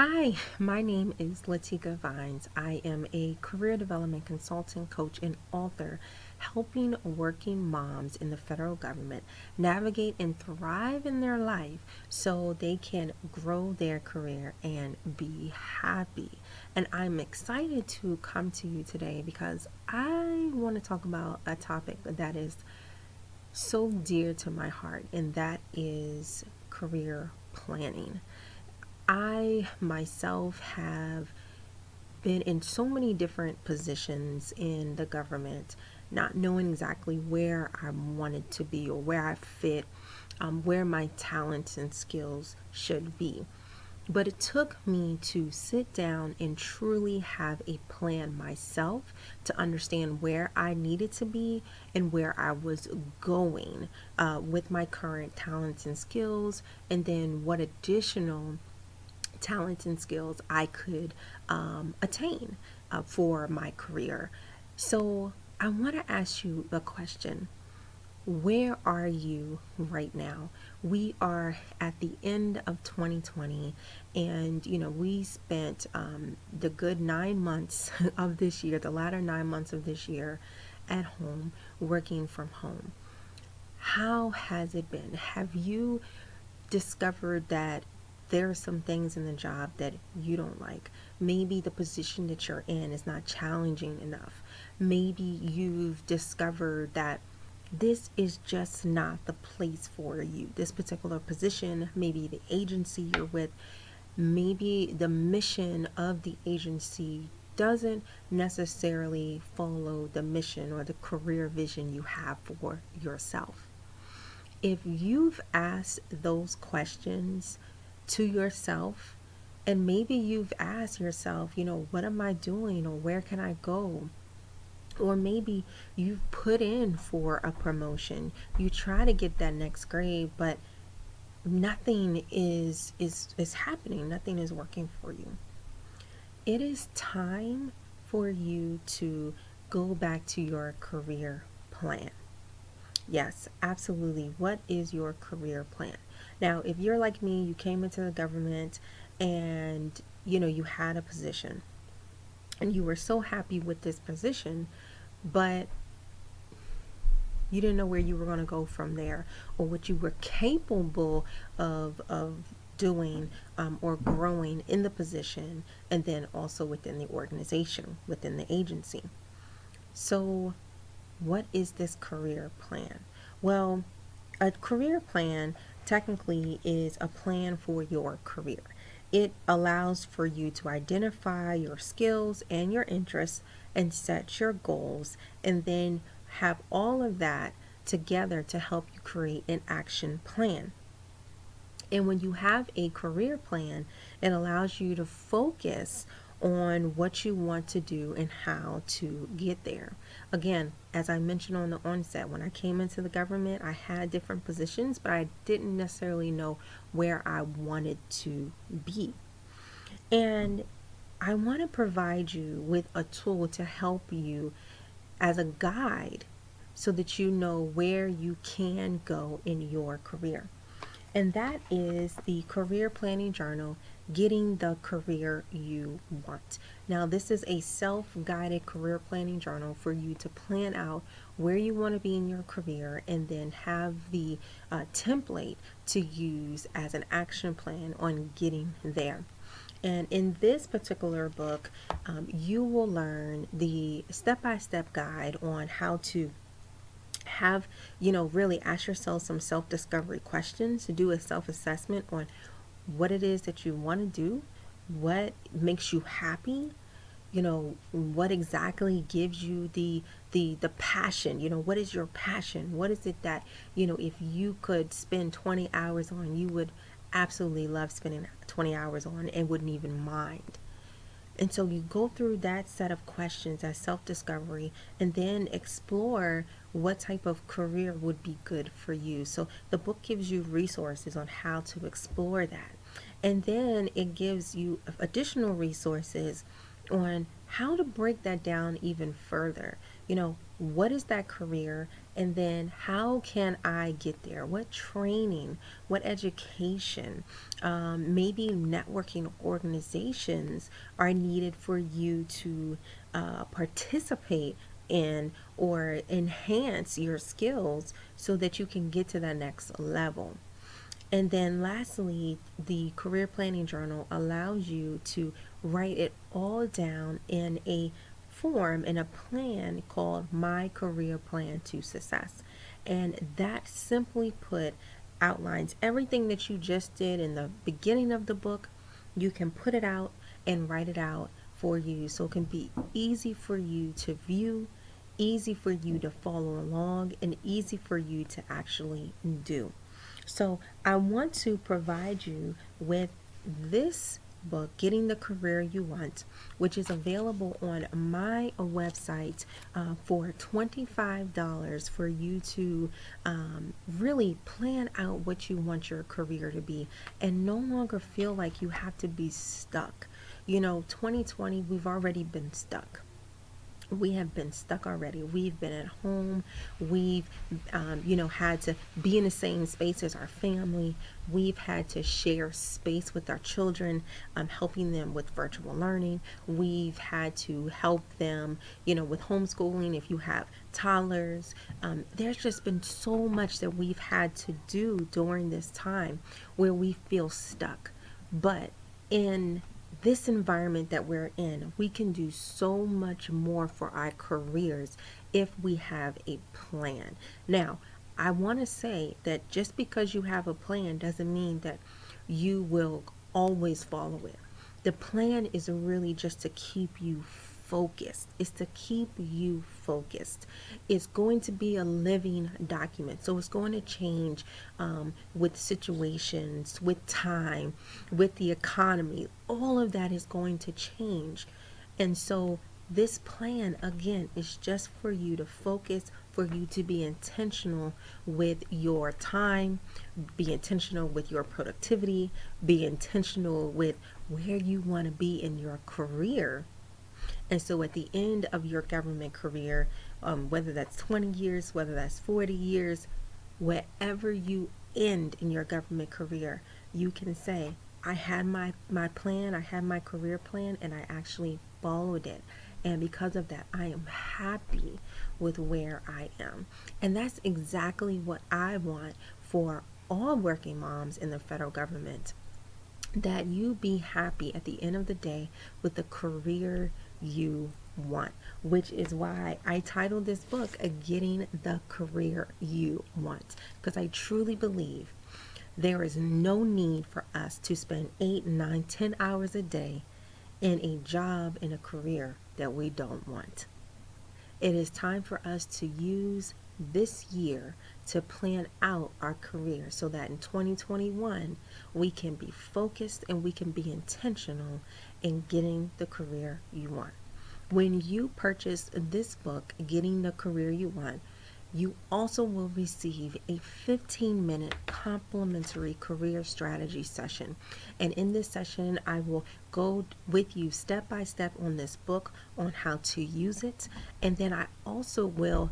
Hi, my name is Latika Vines. I am a career development consultant, coach, and author, helping working moms in the federal government navigate and thrive in their life so they can grow their career and be happy. And I'm excited to come to you today because I want to talk about a topic that is so dear to my heart, and that is career planning. I myself have been in so many different positions in the government, not knowing exactly where I wanted to be or where I fit, where my talents and skills should be. But it took me to sit down and truly have a plan myself to understand where I needed to be and where I was going with my current talents and skills, and then what additional talents and skills I could attain for my career. So I want to ask you a question. Where are you right now? We are at the end of 2020, and we spent the good 9 months of this year, the latter 9 months of this year, at home, working from home. How has it been? Have you discovered that there are some things in the job that you don't like? Maybe the position that you're in is not challenging enough. Maybe you've discovered that this is just not the place for you. This particular position, maybe the agency you're with, maybe the mission of the agency doesn't necessarily follow the mission or the career vision you have for yourself. If you've asked those questions to yourself, and maybe you've asked yourself, what am I doing or where can I go? Or maybe you've put in for a promotion. You try to get that next grade, but nothing is happening. Nothing is working for you. It is time for you to go back to your career plan. Yes, absolutely. What is your career plan? Now, if you're like me, you came into the government and you had a position and you were so happy with this position, but you didn't know where you were going to go from there or what you were capable of doing or growing in the position, and then also within the organization, within the agency. So, what is this career plan? Well, a career plan technically is a plan for your career. It allows for you to identify your skills and your interests and set your goals, and then have all of that together to help you create an action plan. And when you have a career plan, it allows you to focus on what you want to do and how to get there. Again, as I mentioned on the onset, when I came into the government, I had different positions, but I didn't necessarily know where I wanted to be. And I want to provide you with a tool to help you as a guide so that you know where you can go in your career. And that is the Career Planning Journal, Getting the Career You Want. Now, this is a self guided career planning journal for you to plan out where you want to be in your career and then have the template to use as an action plan on getting there. And in this particular book, you will learn the step by step guide on how to have, really ask yourself some self discovery questions, to do a self assessment on what it is that you want to do, what makes you happy, what exactly gives you the passion. What is your passion? What is it that, if you could spend 20 hours on, you would absolutely love spending 20 hours on and wouldn't even mind. And so you go through that set of questions as self discovery and then explore what type of career would be good for you. So the book gives you resources on how to explore that. And then it gives you additional resources on how to break that down even further. what is that career, and then how can I get there? What training, what education, maybe networking organizations are needed for you to participate in or enhance your skills so that you can get to the next level. And then lastly, the career planning journal allows you to write it all down in a form, in a plan called My Career Plan to Success. And that, simply put, outlines everything that you just did in the beginning of the book. You can put it out and write it out for you so it can be easy for you to view, easy for you to follow along, and easy for you to actually do. So I want to provide you with this book, Getting the Career You Want, which is available on my website for $25 for you to really plan out what you want your career to be and no longer feel like you have to be stuck. 2020, we've already been stuck. We have been stuck already. We've been at home. We've, had to be in the same space as our family. We've had to share space with our children, helping them with virtual learning. We've had to help them, with homeschooling if you have toddlers. There's just been so much that we've had to do during this time where we feel stuck. But in this environment that we're in, we can do so much more for our careers if we have a plan. Now, I want to say that just because you have a plan doesn't mean that you will always follow it. The plan is really just to keep you focused. It's to keep you focused. It's going to be a living document. So it's going to change with situations, with time, with the economy. All of that is going to change. And so this plan, again, is just for you to focus, for you to be intentional with your time, be intentional with your productivity, be intentional with where you want to be in your career. And so at the end of your government career, whether that's 20 years, whether that's 40 years, wherever you end in your government career, you can say, I had my plan, I had my career plan, and I actually followed it. And because of that, I am happy with where I am. And that's exactly what I want for all working moms in the federal government, that you be happy at the end of the day with the career you want, which is why I titled this book Getting the Career You Want, because I truly believe there is no need for us to spend 8, 9, 10 hours a day in a job, in a career that we don't want. It is time for us to use this year to plan out our career so that in 2021 we can be focused and we can be intentional in getting the career you want. When you purchase this book, Getting the Career You Want, you also will receive a 15-minute complimentary career strategy session. And in this session, I will go with you step by step on this book on how to use it. And then I also will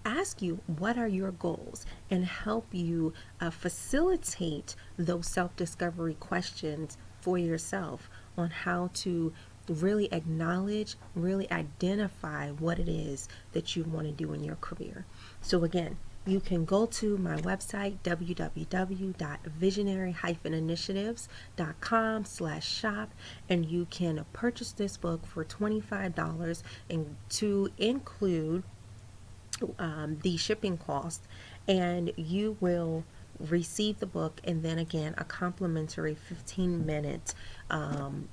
ask you, what are your goals, and help you facilitate those self-discovery questions for yourself on how to really acknowledge, really identify what it is that you want to do in your career. So again, you can go to my website, www.visionary-initiatives.com/shop, and you can purchase this book for $25 and to include the shipping cost, and you will receive the book and then again a complimentary 15-minute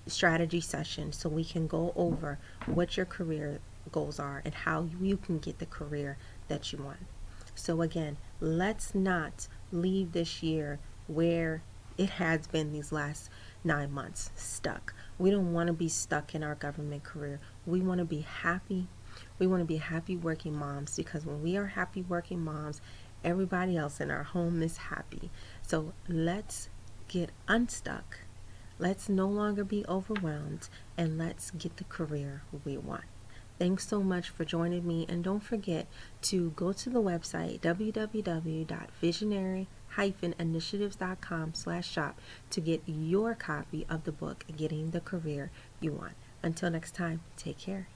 strategy session so we can go over what your career goals are and how you can get the career that you want. So again, let's not leave this year where it has been these last 9 months, stuck. We don't want to be stuck in our government career. We want to be happy. We want to be happy working moms, because when we are happy working moms, everybody else in our home is happy. So let's get unstuck. Let's no longer be overwhelmed, and let's get the career we want. Thanks so much for joining me, and don't forget to go to the website www.visionary-initiatives.com/shop to get your copy of the book, Getting the Career You Want. Until next time, take care.